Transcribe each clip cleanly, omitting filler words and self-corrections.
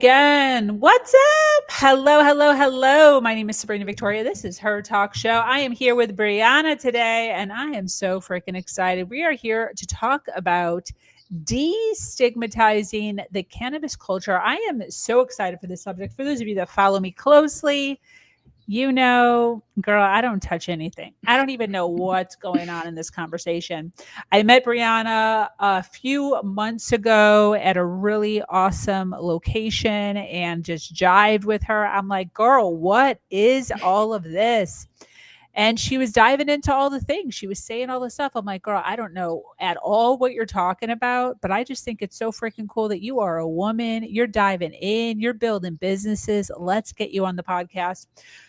Again, what's up? Hello, hello, hello. My name is Breanna Victoria. This is Her Talk Show. I am here with Breanna today, and I am so freaking excited. We are here to talk about destigmatizing the cannabis culture. I am so excited for this subject. For those of you that follow me closely, you know, girl, I don't touch anything. I don't even know what's going on in this conversation. I met Breanna a few months ago at a really awesome location and just jived with her. I'm like, girl, what is all of this? And she was diving into all the things. She was saying all the stuff. I'm like, girl, I don't know at all what you're talking about, but I just think it's so freaking cool that you are a woman. You're diving in, you're building businesses. Let's get you on the podcast.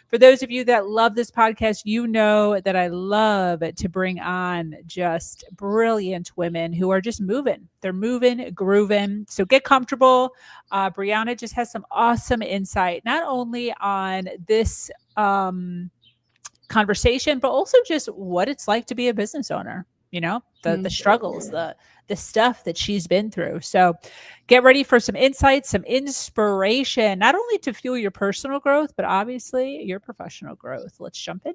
For those of you that love this podcast, you know that I love to bring on just brilliant women who are just moving. They're moving, grooving. So get comfortable. Breanna just has some awesome insight, not only on this conversation, but also just what it's like to be a business owner, you know, the struggles, the stuff that she's been through. So get ready for some insights, some inspiration, not only to fuel your personal growth, but obviously your professional growth. Let's jump in.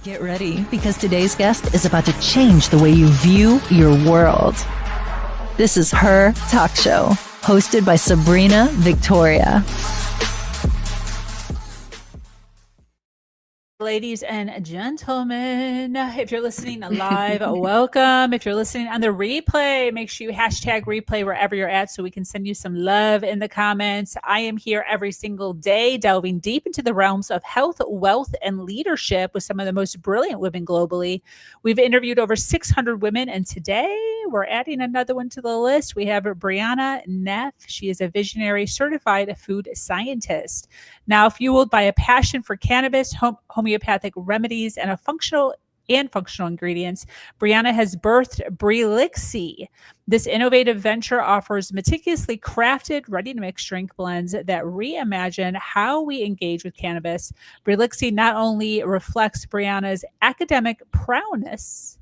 Get ready, because today's guest is about to change the way you view your world. This is Her Talk Show, hosted by Breanna Victoria. Ladies and gentlemen, if you're listening live, welcome. If you're listening on the replay, make sure you hashtag replay wherever you're at so we can send you some love in the comments. I am here every single day, delving deep into the realms of health, wealth, and leadership with some of the most brilliant women globally. We've interviewed over 600 women, and today we're adding another one to the list. We have Breanna Neff. She is a visionary certified food scientist. Now fueled by a passion for cannabis, homeopathic remedies, and functional ingredients, Breanna has birthed Brelixi. This innovative venture offers meticulously crafted, ready-to-mix drink blends that reimagine how we engage with cannabis. Brelixi not only reflects Breanna's academic prowess,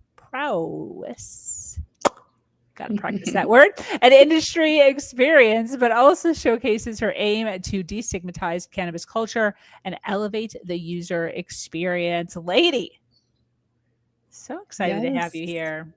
got to practice that word, and industry experience, but also showcases her aim to destigmatize cannabis culture and elevate the user experience. Lady, so excited to have you here.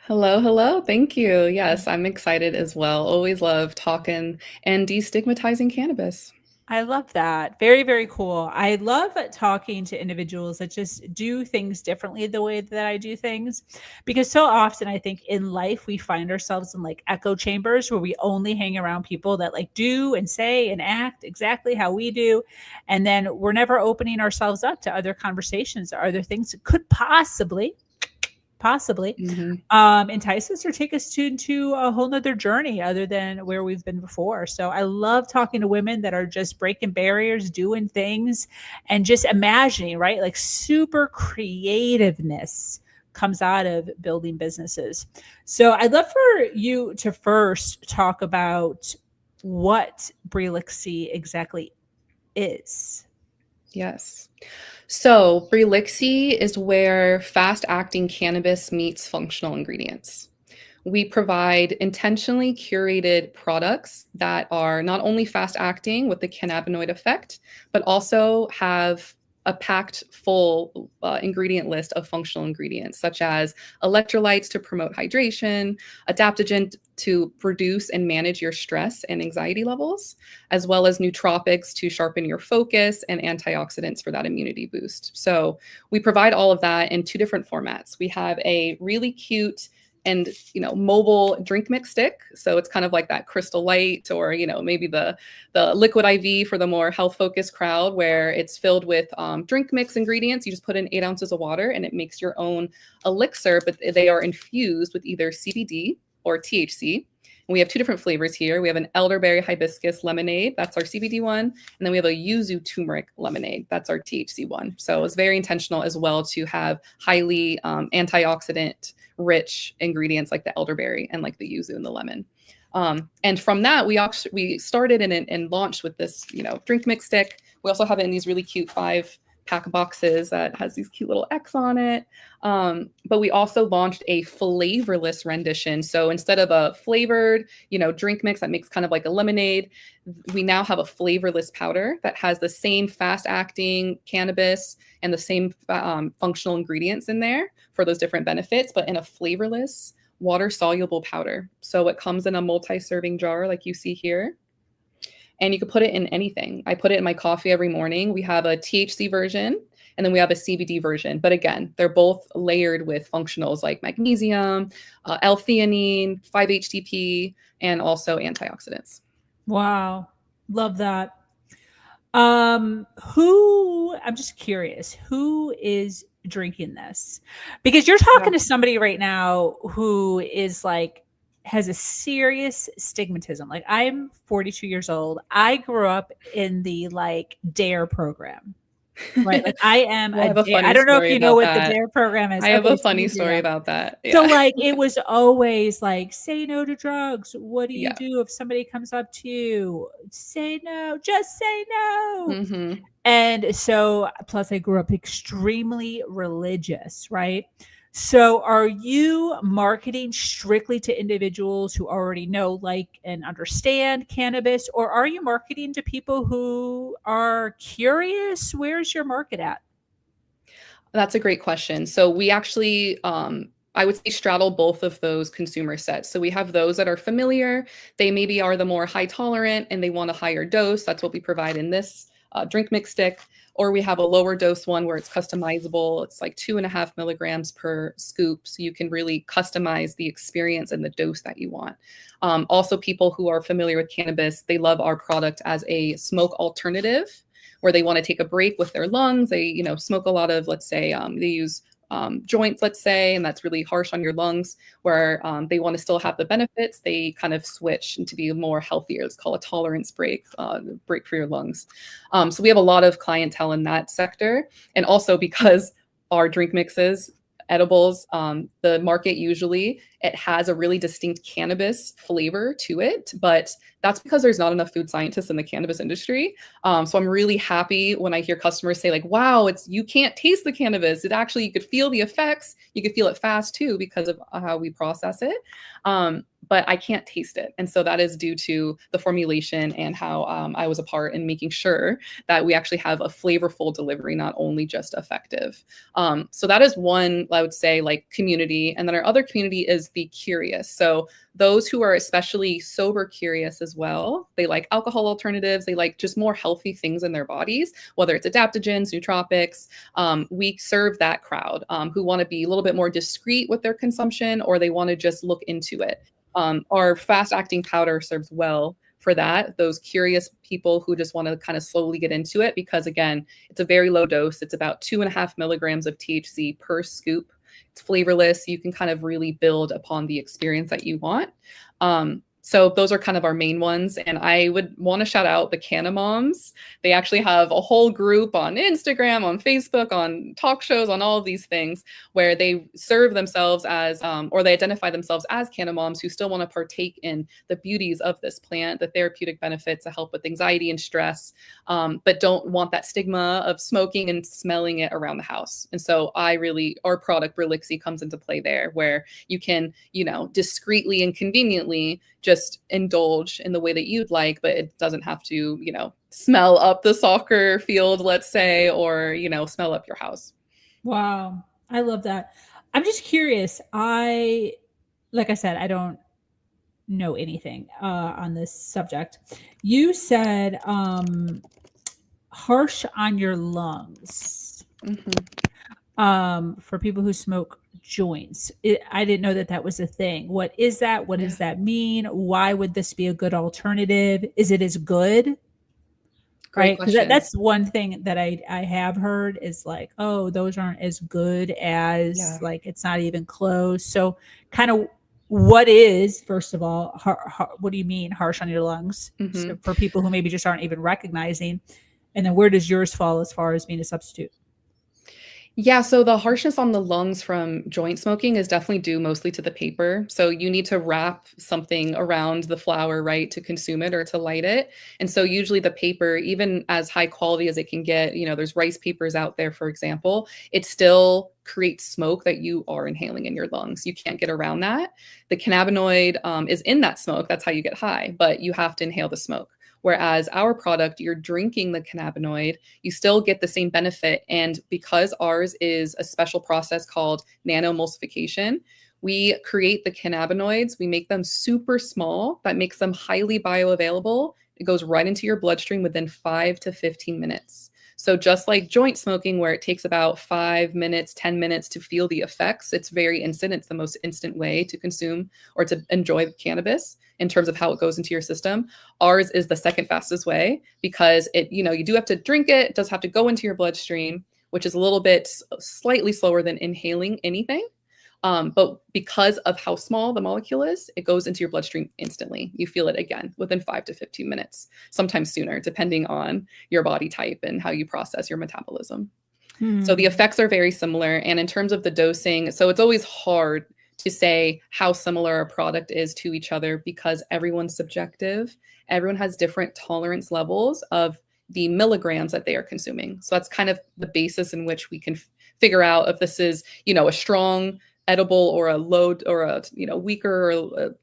Hello. Thank you. Yes, I'm excited as well. Always love talking and destigmatizing cannabis. I love that. Very, very cool. I love talking to individuals that just do things differently the way that I do things, because so often I think in life we find ourselves in like echo chambers where we only hang around people that like do and say and act exactly how we do. And then we're never opening ourselves up to other conversations or other things that could possibly entice us or take us to a whole nother journey other than where we've been before. So I love talking to women that are just breaking barriers, doing things, and just imagining, right? Like super creativeness comes out of building businesses. So I'd love for you to first talk about what Brelixi exactly is. Yes. So Brelixi is where fast-acting cannabis meets functional ingredients. We provide intentionally curated products that are not only fast-acting with the cannabinoid effect, but also have a packed full ingredient list of functional ingredients, such as electrolytes to promote hydration, adaptogen to produce and manage your stress and anxiety levels, as well as nootropics to sharpen your focus, and antioxidants for that immunity boost. So we provide all of that in two different formats. We have a really cute and mobile drink mix stick. So it's kind of like that Crystal Light, or maybe the liquid IV for the more health focused crowd, where it's filled with drink mix ingredients. You just put in 8 ounces of water and it makes your own elixir, but they are infused with either CBD or THC. And we have 2 different flavors here. We have an elderberry hibiscus lemonade, that's our CBD one, and then we have a yuzu turmeric lemonade, that's our THC one. So it's very intentional as well to have highly antioxidant rich ingredients like the elderberry and like the yuzu and the lemon. And from that, we started and launched with this, drink mix stick. We also have it in these really cute 5 pack boxes that has these cute little X on it. But we also launched a flavorless rendition. So instead of a flavored, drink mix that makes kind of like a lemonade, we now have a flavorless powder that has the same fast-acting cannabis and the same functional ingredients in there for those different benefits, but in a flavorless, water-soluble powder. So it comes in a multi-serving jar like you see here. And you can put it in anything. I put it in my coffee every morning. We have a THC version, and then we have a CBD version. But again, they're both layered with functionals like magnesium, L-theanine, 5-HTP, and also antioxidants. Wow. Love that. I'm just curious, who is drinking this? Because you're talking to somebody right now who is like, has a serious stigmatism. Like, I'm 42 years old. I grew up in the like DARE program. Right. Like I am. Well, I don't know if you know what the DARE program is. I have a funny story about that. Yeah. So like it was always like, say no to drugs. What do you do if somebody comes up to you? Say no. Just say no. Mm-hmm. And so, plus I grew up extremely religious, right? So are you marketing strictly to individuals who already know, like, and understand cannabis, or are you marketing to people who are curious? Where's your market at? That's a great question. So we actually, I would say, straddle both of those consumer sets. So we have those that are familiar. They maybe are the more high tolerant and they want a higher dose. That's what we provide in this drink mix stick. Or we have a lower dose one where it's customizable. It's like 2.5 milligrams per scoop. So you can really customize the experience and the dose that you want. Also, people who are familiar with cannabis, they love our product as a smoke alternative where they want to take a break with their lungs. They, smoke a lot of, let's say, they use joints, let's say, and that's really harsh on your lungs, where they want to still have the benefits. They kind of switch and to be more healthier. It's called a tolerance break, break for your lungs. So we have a lot of clientele in that sector. And also because our drink mixes, edibles, the market usually, it has a really distinct cannabis flavor to it, but that's because there's not enough food scientists in the cannabis industry. So I'm really happy when I hear customers say like, wow, you can't taste the cannabis. It actually, you could feel the effects. You could feel it fast too because of how we process it. But I can't taste it. And so that is due to the formulation and how I was a part in making sure that we actually have a flavorful delivery, not only just effective. So that is one, I would say, like community. And then our other community is the curious. So those who are especially sober curious as well, they like alcohol alternatives. They like just more healthy things in their bodies, whether it's adaptogens, nootropics. We serve that crowd who want to be a little bit more discreet with their consumption, or they want to just look into it. Our fast-acting powder serves well for that, those curious people who just want to kind of slowly get into it, because again, it's a very low dose. It's about 2.5 milligrams of THC per scoop. It's flavorless. You can kind of really build upon the experience that you want. So those are kind of our main ones. And I would want to shout out the Canna Moms. They actually have a whole group on Instagram, on Facebook, on talk shows, on all of these things where they serve themselves as, or they identify themselves as Canna Moms who still want to partake in the beauties of this plant, the therapeutic benefits to help with anxiety and stress, but don't want that stigma of smoking and smelling it around the house. And so our product Brelixi comes into play there, where you can, discreetly and conveniently just indulge in the way that you'd like, but it doesn't have to, smell up the soccer field, let's say, or, smell up your house. Wow. I love that. I'm just curious. Like I said, I don't know anything on this subject. You said harsh on your lungs. For people who smoke joints. I didn't know that was a thing. What is that? What does that mean? Why would this be a good alternative? Is it as good? Right? Because that's one thing that I have heard is like, oh, those aren't as good as like, it's not even close. So kind of what is, first of all, what do you mean harsh on your lungs? So for people who maybe just aren't even recognizing, and then where does yours fall as far as being a substitute? Yeah, so the harshness on the lungs from joint smoking is definitely due mostly to the paper. So you need to wrap something around the flower, right, to consume it or to light it. And so usually the paper, even as high quality as it can get, there's rice papers out there, for example, it still creates smoke that you are inhaling in your lungs. You can't get around that. The cannabinoid is in that smoke. That's how you get high, but you have to inhale the smoke. Whereas our product, you're drinking the cannabinoid, you still get the same benefit. And because ours is a special process called nanoemulsification, we create the cannabinoids, we make them super small. That makes them highly bioavailable. It goes right into your bloodstream within 5 to 15 minutes. So just like joint smoking, where it takes about 5 minutes, 10 minutes to feel the effects, it's very instant. It's the most instant way to consume or to enjoy cannabis in terms of how it goes into your system. Ours is the second fastest way because you do have to drink it. It does have to go into your bloodstream, which is a little bit slightly slower than inhaling anything. But because of how small the molecule is, it goes into your bloodstream instantly. You feel it again within 5 to 15 minutes, sometimes sooner, depending on your body type and how you process your metabolism. So the effects are very similar. And in terms of the dosing, so it's always hard to say how similar a product is to each other because everyone's subjective. Everyone has different tolerance levels of the milligrams that they are consuming. So that's kind of the basis in which we can figure out if this is, a strong edible or a low or a, weaker or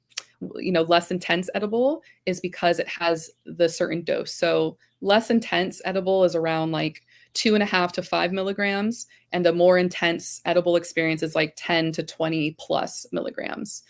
less intense edible is because it has the certain dose. So less intense edible is around like 2.5 to 5 milligrams, and a more intense edible experience is like 10 to 20 plus milligrams.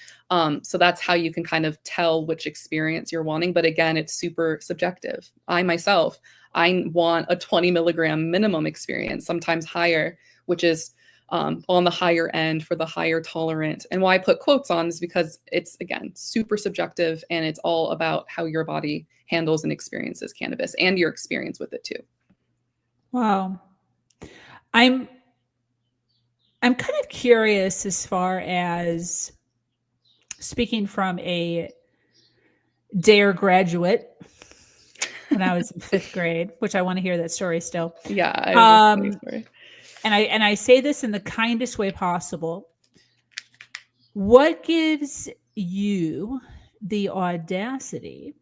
So that's how you can kind of tell which experience you're wanting. But again, it's super subjective. I want a 20 milligram minimum experience, sometimes higher, which is on the higher end for the higher tolerant. And why I put quotes on is because it's, again, super subjective, and it's all about how your body handles and experiences cannabis and your experience with it too. Wow. I'm kind of curious as far as speaking from a DARE graduate when I was in 5th grade, which I want to hear that story still. Yeah. I was story. And I say this in the kindest way possible. What gives you the audacity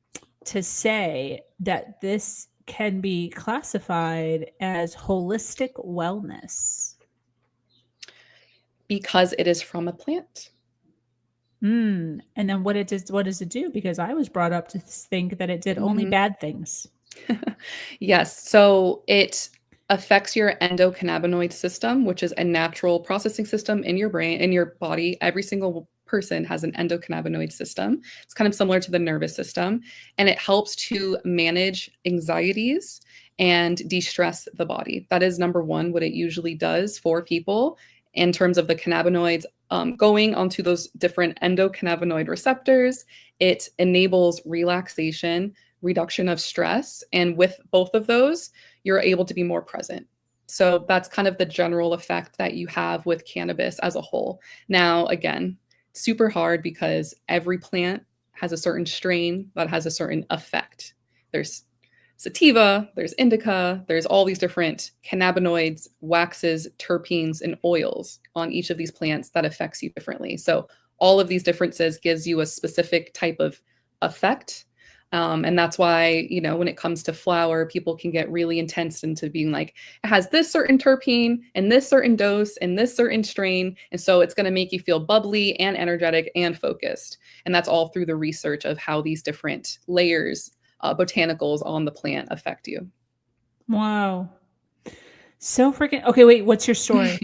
to say that this can be classified as holistic wellness? Because it is from a plant. And then what does it do? Because I was brought up to think that it did only bad things. Yes. So it affects your endocannabinoid system, which is a natural processing system in your brain, in your body. Every single person has an endocannabinoid system. It's kind of similar to the nervous system, and it helps to manage anxieties and de-stress the body. That is number one, what it usually does for people in terms of the cannabinoids going onto those different endocannabinoid receptors. It enables relaxation, reduction of stress, and with both of those, you're able to be more present. So that's kind of the general effect that you have with cannabis as a whole. Now, again, super hard because every plant has a certain strain that has a certain effect. There's sativa, there's indica, there's all these different cannabinoids, waxes, terpenes, and oils on each of these plants that affects you differently. So all of these differences gives you a specific type of effect. And that's why, when it comes to flower, people can get really intense into being like, it has this certain terpene and this certain dose and this certain strain. And so it's going to make you feel bubbly and energetic and focused. And that's all through the research of how these different layers, botanicals on the plant affect you. Wow. So freaking, okay, wait, what's your story?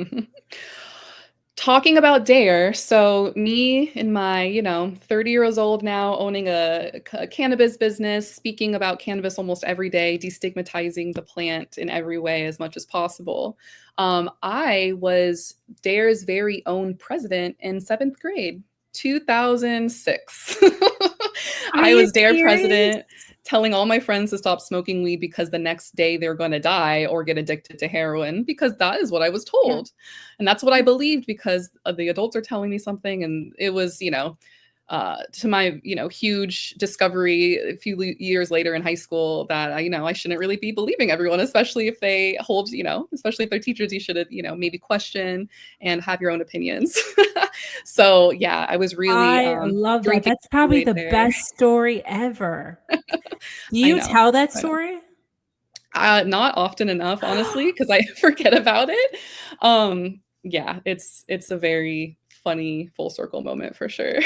Talking about DARE, so me and my, 30 years old now, owning a cannabis business, speaking about cannabis almost every day, destigmatizing the plant in every way as much as possible. I was DARE's very own president in 7th grade, 2006. I was DARE president, telling all my friends to stop smoking weed because the next day they're going to die or get addicted to heroin, because that is what I was told. Yeah. And that's what I believed because the adults are telling me something. And it was, to my, huge discovery a few years later in high school that, I shouldn't really be believing everyone, especially if they hold, especially if they're teachers, you should, maybe question and have your own opinions. So yeah, I was really I love that. drinking That's probably Kool-Aid the there. best story ever. Do I you know. tell that I know. story? Not often enough, honestly, because I forget about it. Yeah, it's a very funny full circle moment for sure.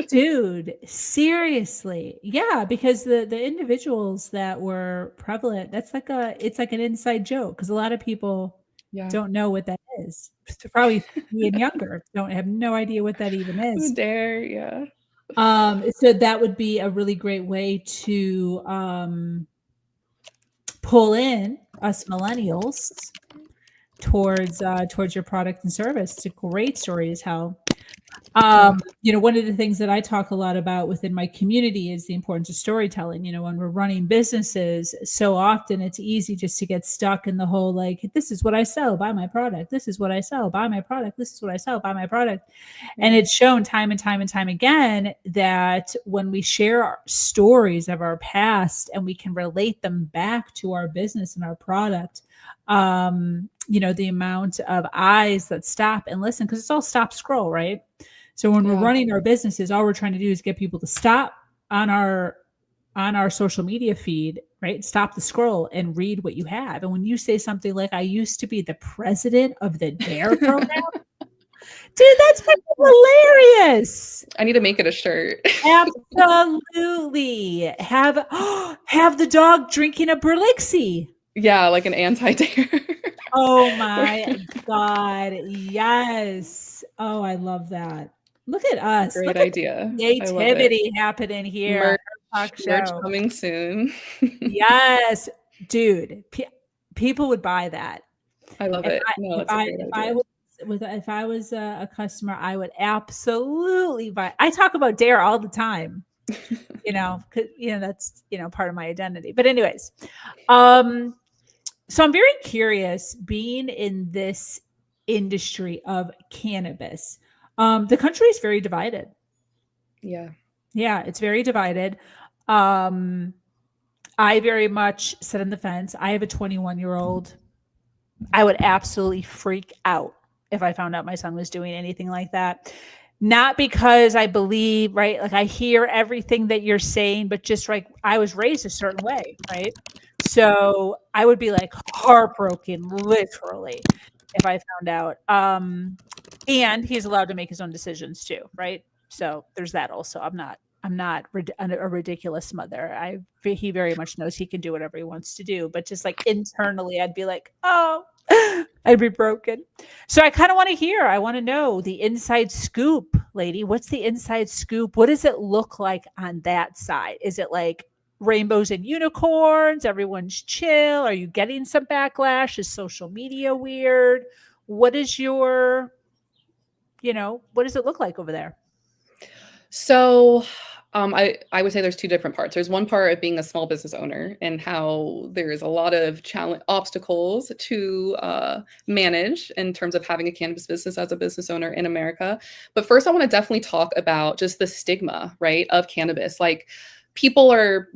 Dude, seriously. Yeah, because the individuals that were prevalent, it's like an inside joke because a lot of people Yeah. don't know what that is. Probably being younger, don't have no idea what that even Who is. dare, yeah. So that would be a really great way to pull in us millennials towards your product and service. It's a great story to tell. One of the things that I talk a lot about within my community is the importance of storytelling. When we're running businesses, so often it's easy just to get stuck in the whole, like, this is what I sell, buy my product. This is what I sell, buy my product. This is what I sell, buy my product. And it's shown time and time and time again that when we share our stories of our past and we can relate them back to our business and our product, the amount of eyes that stop and listen, because it's all stop scroll, right? So when we're running our businesses, all we're trying to do is get people to stop on our social media feed, right? Stop the scroll and read what you have. And when you say something like, I used to be the president of the DARE program, dude, that's hilarious. I need to make it a shirt. Absolutely. Have the dog drinking a Brelixi. Yeah, like an anti-dare. Oh my God. Yes. Oh, I love that. Look at us. Great Look idea. at the creativity happening here. Merch coming soon. Yes, dude. People would buy that. I love it. No, that's a great idea. If I was a customer, I would absolutely buy. I talk about DARE all the time. That's part of my identity. But anyways, so I'm very curious, being in this industry of cannabis. The country is very divided. Yeah. Yeah, it's very divided. I very much sit on the fence. I have a 21-year-old. I would absolutely freak out if I found out my son was doing anything like that. Not because I believe, right? Like, I hear everything that you're saying, but just like, I was raised a certain way, right? So I would be like heartbroken, literally, if I found out. And he's allowed to make his own decisions too, right? So there's that also. I'm not a ridiculous mother. He very much knows he can do whatever he wants to do, but just like internally, I'd be like, oh, I'd be broken. So I kind of want to hear. I want to know the inside scoop, lady. What's the inside scoop? What does it look like on that side? Is it like rainbows and unicorns? Everyone's chill. Are you getting some backlash? Is social media weird? What is your, what does it look like over there? So I would say there's two different parts. There's one part of being a small business owner and how there's a lot of obstacles to manage in terms of having a cannabis business as a business owner in America. But first, I want to definitely talk about just the stigma, right, of cannabis. Like, people are,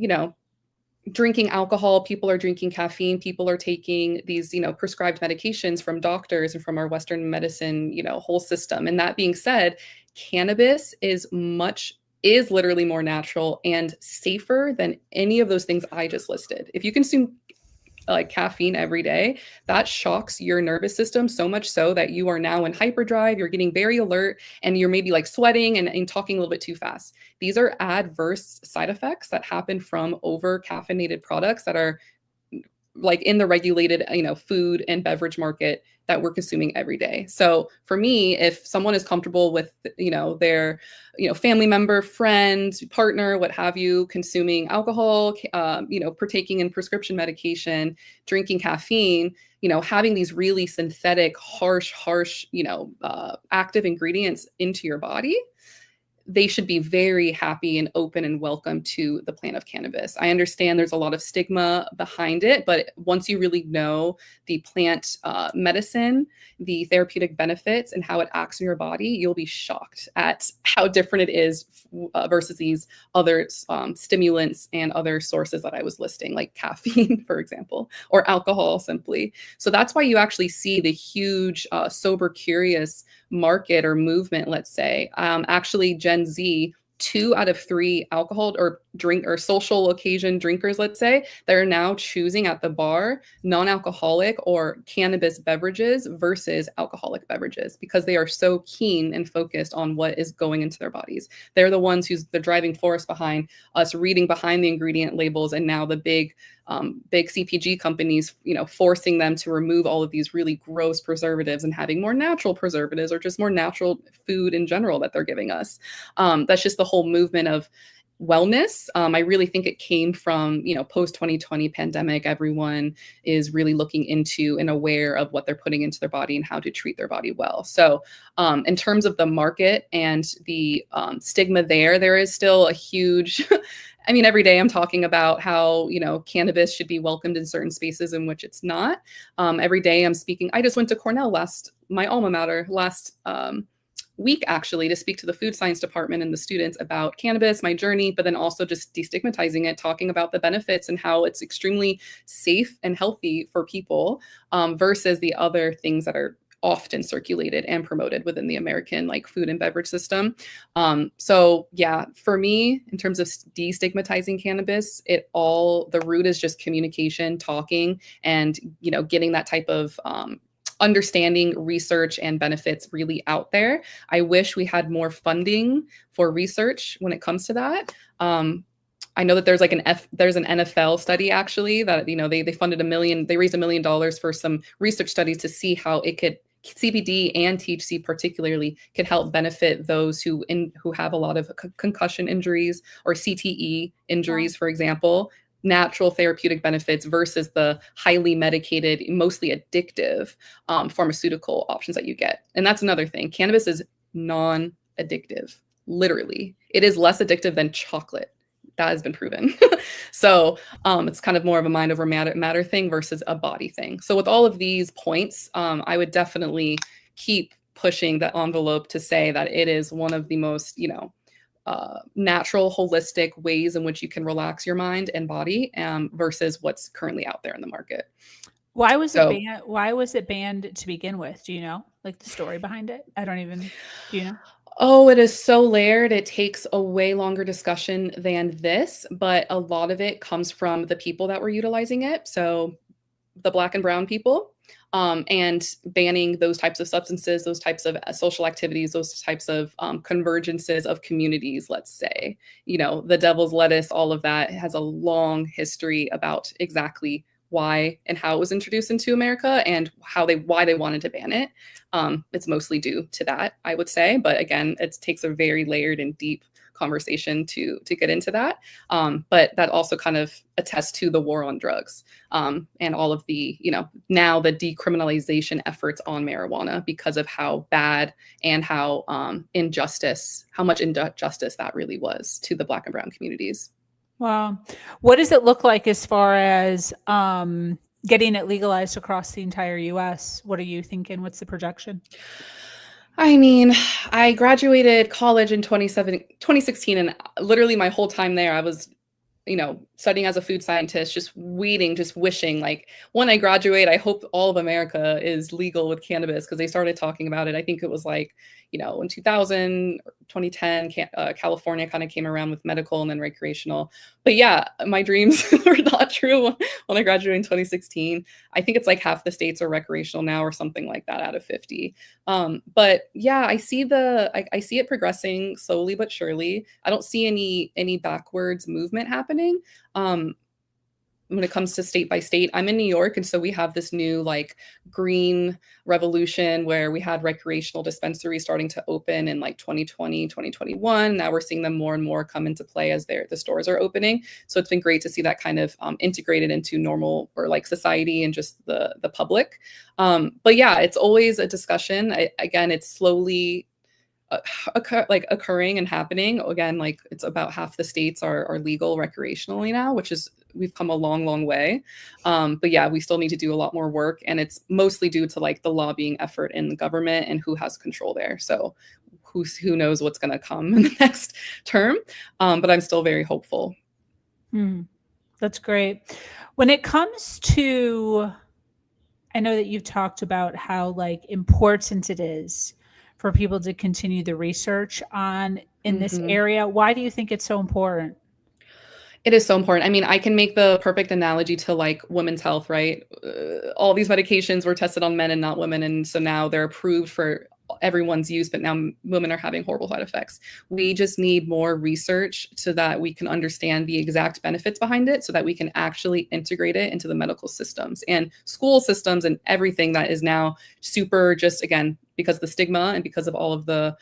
drinking alcohol, people are drinking caffeine, people are taking these, prescribed medications from doctors and from our Western medicine, whole system. And that being said, cannabis is literally more natural and safer than any of those things I just listed. If you consume like caffeine every day, that shocks your nervous system so much so that you are now in hyperdrive, you're getting very alert, and you're maybe like sweating and talking a little bit too fast. These are adverse side effects that happen from over caffeinated products that are like in the regulated, food and beverage market that we're consuming every day. So for me, if someone is comfortable with, their, family member, friend, partner, what have you, consuming alcohol, partaking in prescription medication, drinking caffeine, having these really synthetic, harsh, active ingredients into your body, they should be very happy and open and welcome to the plant of cannabis. I understand there's a lot of stigma behind it, but once you really know the plant medicine, the therapeutic benefits, and how it acts in your body, you'll be shocked at how different it is versus these other stimulants and other sources that I was listing, like caffeine, for example, or alcohol simply. So that's why you actually see the huge sober curious market or movement, let's say. Actually, Gen Z, 2 out of 3 alcohol or drink or social occasion drinkers, let's say, they're now choosing at the bar non-alcoholic or cannabis beverages versus alcoholic beverages because they are so keen and focused on what is going into their bodies. They're the ones who's the driving force behind us reading behind the ingredient labels, and now the big CPG companies, forcing them to remove all of these really gross preservatives and having more natural preservatives or just more natural food in general that they're giving us. That's just the whole movement of wellness. I really think it came from, post 2020 pandemic. Everyone is really looking into and aware of what they're putting into their body and how to treat their body well. So in terms of the market and the stigma there is still a huge I mean, every day I'm talking about how, cannabis should be welcomed in certain spaces in which it's not. Every day I'm speaking. I just went to Cornell my alma mater, last week, actually, to speak to the food science department and the students about cannabis, my journey, but then also just destigmatizing it, talking about the benefits and how it's extremely safe and healthy for people versus the other things that are often circulated and promoted within the American food and beverage system. So yeah, for me, in terms of destigmatizing cannabis, the root is just communication, talking, and getting that type of understanding, research, and benefits really out there. I wish we had more funding for research when it comes to that. I know that there's there's an NFL study actually that they funded they raised $1 million for some research studies to see how CBD and THC particularly could help benefit those who have a lot of concussion injuries or CTE injuries, for example, natural therapeutic benefits versus the highly medicated, mostly addictive pharmaceutical options that you get. And that's another thing. Cannabis is non-addictive, literally. It is less addictive than chocolate. That has been proven. So it's kind of more of a mind over matter thing versus a body thing. So with all of these points, I would definitely keep pushing the envelope to say that it is one of the most, natural, holistic ways in which you can relax your mind and body versus what's currently out there in the market. Why was it banned to begin with? Do you know, the story behind it? Do you know? Oh, it is so layered. It takes a way longer discussion than this, but a lot of it comes from the people that were utilizing it. So the Black and brown people, and banning those types of substances, those types of social activities, those types of convergences of communities, let's say, the devil's lettuce, all of that has a long history about exactly why and how it was introduced into America and why they wanted to ban it. It's mostly due to that, I would say. But again, it takes a very layered and deep conversation to get into that. But that also kind of attests to the war on drugs and all of the, now the decriminalization efforts on marijuana because of how bad and how much injustice that really was to the Black and brown communities. Wow. What does it look like as far as getting it legalized across the entire US? What are you thinking? What's the projection? I mean, I graduated college in 2016, and literally my whole time there, I was, studying as a food scientist, just wishing, when I graduate, I hope all of America is legal with cannabis, because they started talking about it. I think it was in 2000, 2010, California kind of came around with medical and then recreational. But yeah, my dreams were not true when I graduated in 2016. I think it's half the states are recreational now or something like that out of 50. But yeah, I see it progressing slowly but surely. I don't see any backwards movement happening. When it comes to state by state, I'm in New York. And so we have this new green revolution where we had recreational dispensaries starting to open in 2020, 2021. Now we're seeing them more and more come into play as the stores are opening. So it's been great to see that kind of integrated into normal or society and just the public. But yeah, it's always a discussion. Again, it's slowly occurring and happening. Again, like it's about half the states are legal recreationally now, which is, we've come a long way. But yeah, we still need to do a lot more work, and it's mostly due to like the lobbying effort in the government and who has control there. So who knows what's going to come in the next term. But I'm still very hopeful. That's great. When it comes to, I know that you've talked about how like important it is for people to continue the research in this area. Why do you think it's so important? It is so important. I mean, I can make the perfect analogy to like women's health, right? All these medications were tested on men and not women. And so now they're approved for everyone's use, but now women are having horrible side effects. We just need more research so that we can understand the exact benefits behind it, so that we can actually integrate it into the medical systems and school systems and everything that is now super, just again, because of the stigma and because of all of the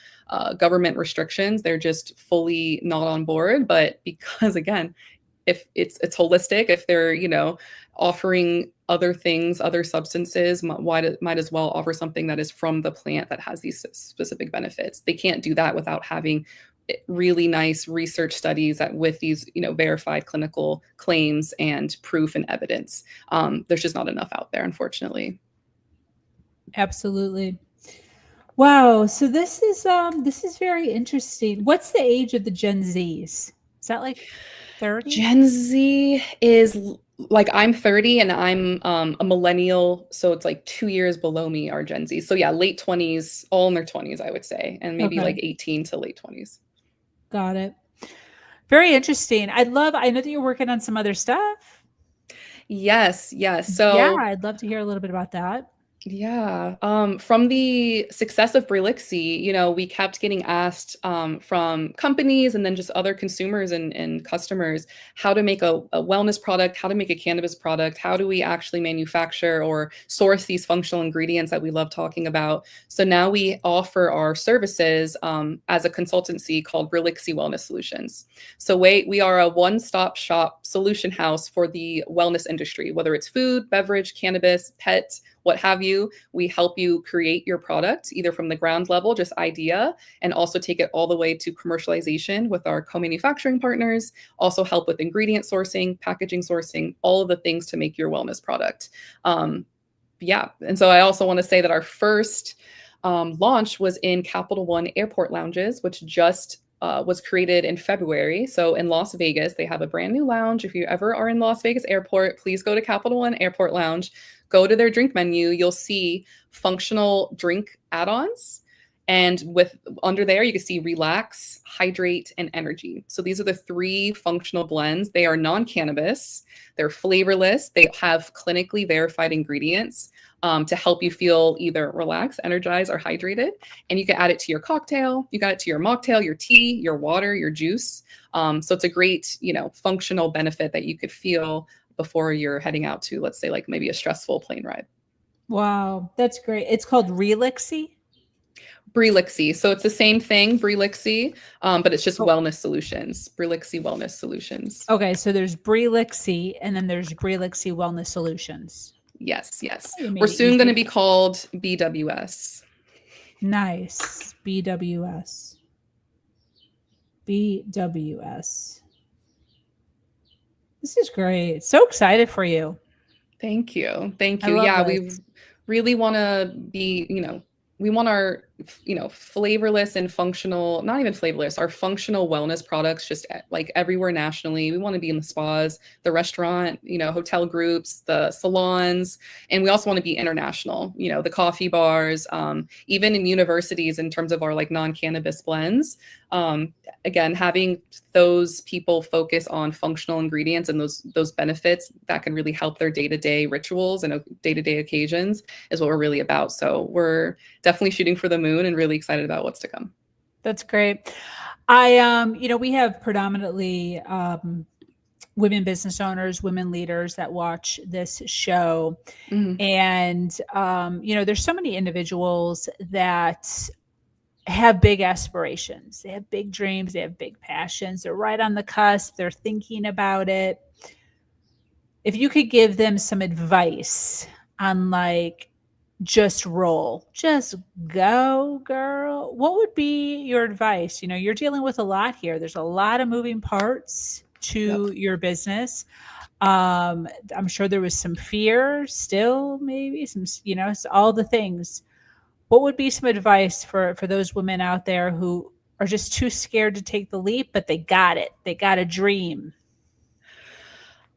government restrictions, they're just fully not on board. But because again, if it's holistic, if they're, offering other things, other substances, might as well offer something that is from the plant that has these specific benefits. They can't do that without having really nice research studies that with these, verified clinical claims and proof and evidence. There's just not enough out there, unfortunately. Absolutely. Wow. So this is very interesting. What's the age of the Gen Zs? Is that like 30? Gen Z is like, I'm 30 and I'm a millennial. So it's like 2 years below me are Gen Z. So yeah, late 20s, all in their 20s, I would say. And maybe like 18 to late 20s. Got it. Very interesting. I know that you're working on some other stuff. Yes. So yeah, I'd love to hear a little bit about that. Yeah. From the success of Brelixi, we kept getting asked from companies and then just other consumers and customers how to make a wellness product, how to make a cannabis product, how do we actually manufacture or source these functional ingredients that we love talking about. So now we offer our services as a consultancy called Brelixi Wellness Solutions. So we are a one-stop shop solution house for the wellness industry, whether it's food, beverage, cannabis, pet, what have you. We help you create your product either from the ground level, just idea, and also take it all the way to commercialization with our co-manufacturing partners, also help with ingredient sourcing, packaging sourcing, all of the things to make your wellness product. Yeah. And so I also want to say that our first launch was in Capital One Airport Lounges, which just was created in February. So in Las Vegas, they have a brand new lounge. If you ever are in Las Vegas Airport, please go to Capital One Airport Lounge. Go to their drink menu. You'll see functional drink add-ons. And under there, you can see relax, hydrate, and energy. So these are the 3 functional blends. They are non-cannabis. They're flavorless. They have clinically verified ingredients to help you feel either relaxed, energized, or hydrated. And you can add it to your cocktail. You got it to your mocktail, your tea, your water, your juice. So it's a great, functional benefit that you could feel before you're heading out to, let's say, like maybe a stressful plane ride. Wow, that's great. It's called Brelixi? Brelixi. So it's the same thing, Brelixi, but it's just wellness solutions. Brelixi Wellness Solutions. Okay, so there's Brelixi and then there's Brelixi Wellness Solutions. Yes. We're soon going to be called BWS. Nice. BWS. This is great. So excited for you. Thank you. Yeah, we really want to be, we want our, flavorless and functional, not even flavorless, our functional wellness products just like everywhere nationally. We want to be in the spas, the restaurant, hotel groups, the salons, and we also want to be international, the coffee bars, even in universities in terms of our like non-cannabis blends. Again, having those people focus on functional ingredients and those benefits that can really help their day-to-day rituals and day-to-day occasions is what we're really about. So we're definitely shooting for the moon and really excited about what's to come. That's great. We have predominantly women business owners, women leaders that watch this show. Mm-hmm. And, there's so many individuals that have big aspirations. They have big dreams. They have big passions. They're right on the cusp. They're thinking about it. If you could give them some advice on like just roll, just go, girl. What would be your advice? You're dealing with a lot here. There's a lot of moving parts Yep. to your business. I'm sure there was some fear still, maybe some, all the things. What would be some advice for those women out there who are just too scared to take the leap, but they got it. They got a dream.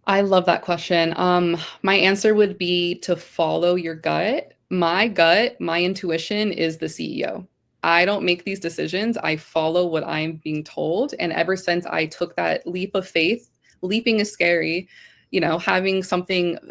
I love that question. My answer would be to follow your gut. My gut, my intuition is the CEO. I don't make these decisions. I follow what I'm being told. And ever since I took that leap of faith, leaping is scary. Having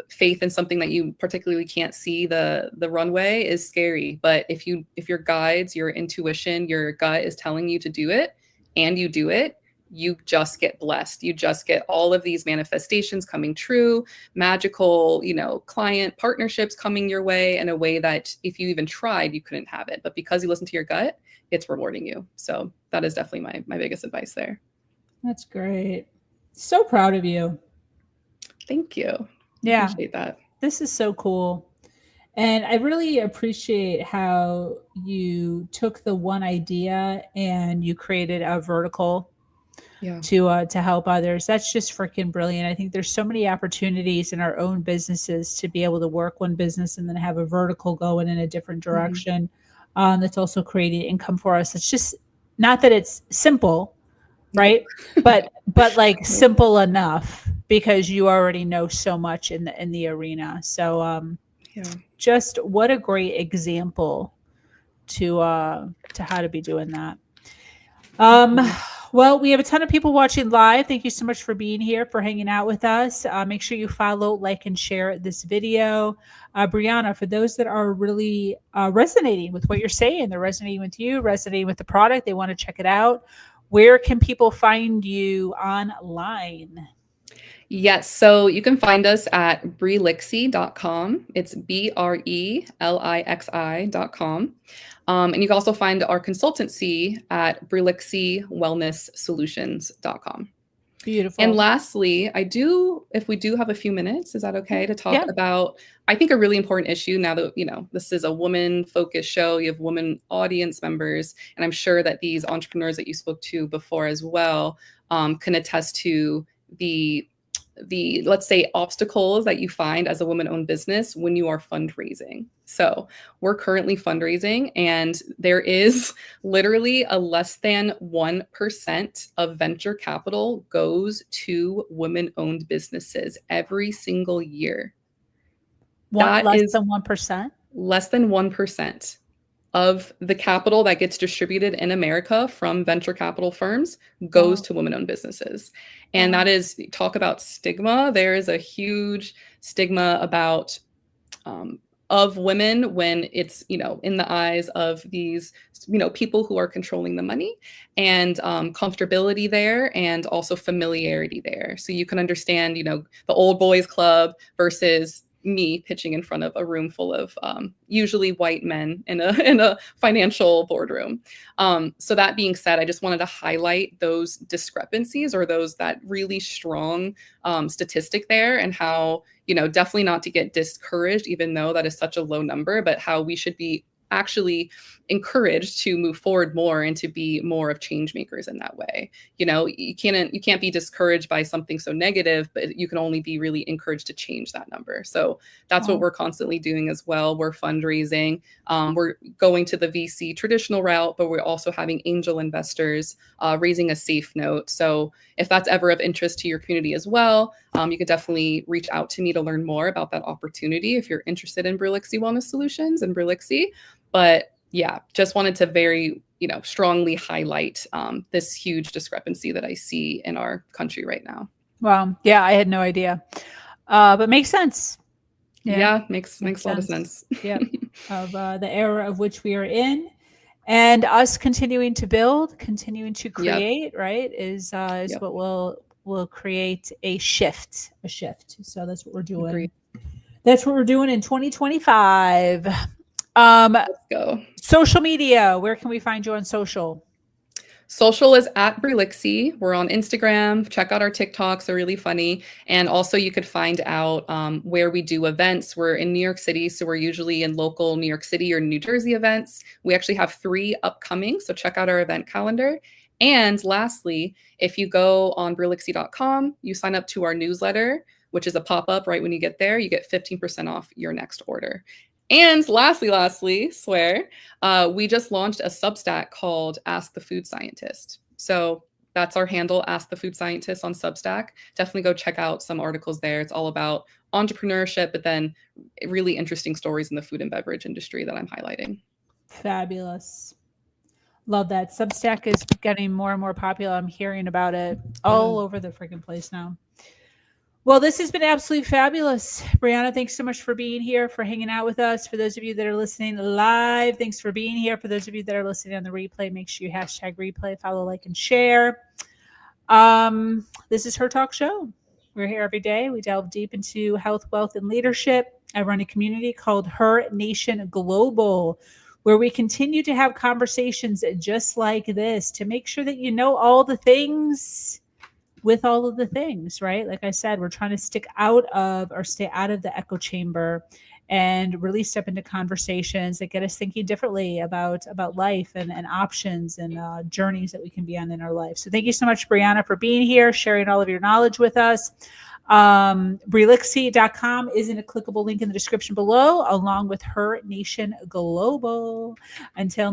faith in something that you particularly can't see the runway is scary. But if your guides, your intuition, your gut is telling you to do it and you do it, you just get blessed. You just get all of these manifestations coming true, magical, client partnerships coming your way in a way that if you even tried, you couldn't have it. But because you listen to your gut, it's rewarding you. So that is definitely my biggest advice there. That's great. So proud of you. Thank you. Yeah. Appreciate that. This is so cool. And I really appreciate how you took the one idea and you created a vertical to help others. That's just freaking brilliant. I think there's so many opportunities in our own businesses to be able to work one business and then have a vertical going in a different direction. That's also creating income for us. It's just not that it's simple, right? but like simple enough because you already know so much in the arena. So just what a great example to how to be doing that. Well, we have a ton of people watching live. Thank you so much for being here, for hanging out with us. Make sure you follow, like, and share this video. Breanna, for those that are really resonating with what you're saying, they're resonating with you, resonating with the product, they want to check it out, where can people find you online? Yes, so you can find us at Brelixi.com. It's BRELIXI.com. And you can also find our consultancy at BrelixiWellnessSolutions.com. Beautiful. And lastly, if we do have a few minutes, is that okay to talk about, I think, a really important issue now that, this is a woman-focused show, you have women audience members, and I'm sure that these entrepreneurs that you spoke to before as well can attest to the let's say obstacles that you find as a woman-owned business when you are fundraising. So we're currently fundraising, and there is literally a less than 1% of venture capital goes to women-owned businesses every single year. Less than 1%? Less than 1% of the capital that gets distributed in America from venture capital firms goes to women-owned businesses. And that is, talk about stigma. There is a huge stigma about of women when it's, in the eyes of these, people who are controlling the money, and comfortability there, and also familiarity there. So you can understand, the old boys club versus me pitching in front of a room full of usually white men in a financial boardroom. So that being said, I just wanted to highlight those discrepancies, or that really strong statistic there, and how, definitely not to get discouraged, even though that is such a low number, but how we should be actually encouraged to move forward more and to be more of change makers in that way. You can't be discouraged by something so negative, but you can only be really encouraged to change that number. So that's what we're constantly doing as well. We're fundraising. We're going to the VC traditional route, but we're also having angel investors raising a safe note. So if that's ever of interest to your community as well, you can definitely reach out to me to learn more about that opportunity if you're interested in Brelixi Wellness Solutions and Brelixi. But yeah, just wanted to very, strongly highlight this huge discrepancy that I see in our country right now. Wow. Yeah, I had no idea. But makes sense. Yeah, makes a lot of sense. Yeah. Of the era of which we are in, and us continuing to build, continuing to create, right, is what will create a shift. So that's what we're doing. Agreed. That's what we're doing in 2025. Let's go. Social media. Where can we find you on social? Social is at Brelixi. We're on Instagram. Check out our TikToks; they're really funny. And also, you could find out where we do events. We're in New York City, so we're usually in local New York City or New Jersey events. We actually have 3 upcoming, so check out our event calendar. And lastly, if you go on Brelixi.com, you sign up to our newsletter, which is a pop-up right when you get there, you get 15% off your next order. And lastly, swear, we just launched a Substack called Ask the Food Scientist. So that's our handle, Ask the Food Scientist on Substack. Definitely go check out some articles there. It's all about entrepreneurship, but then really interesting stories in the food and beverage industry that I'm highlighting. Fabulous. Love that. Substack is getting more and more popular. I'm hearing about it all over the freaking place now. Well, this has been absolutely fabulous. Breanna, thanks so much for being here, for hanging out with us. For those of you that are listening live, thanks for being here. For those of you that are listening on the replay, make sure you hashtag replay, follow, like, and share. This is Her Talk Show. We're here every day. We delve deep into health, wealth, and leadership. I run a community called Her Nation Global, where we continue to have conversations just like this to make sure that you know all the things with all of the things, right? Like I said, we're trying to stay out of the echo chamber and really step into conversations that get us thinking differently about life and options and journeys that we can be on in our life. So thank you so much, Breanna, for being here, sharing all of your knowledge with us. Brelixi.com is in a clickable link in the description below, along with Her Nation Global. Until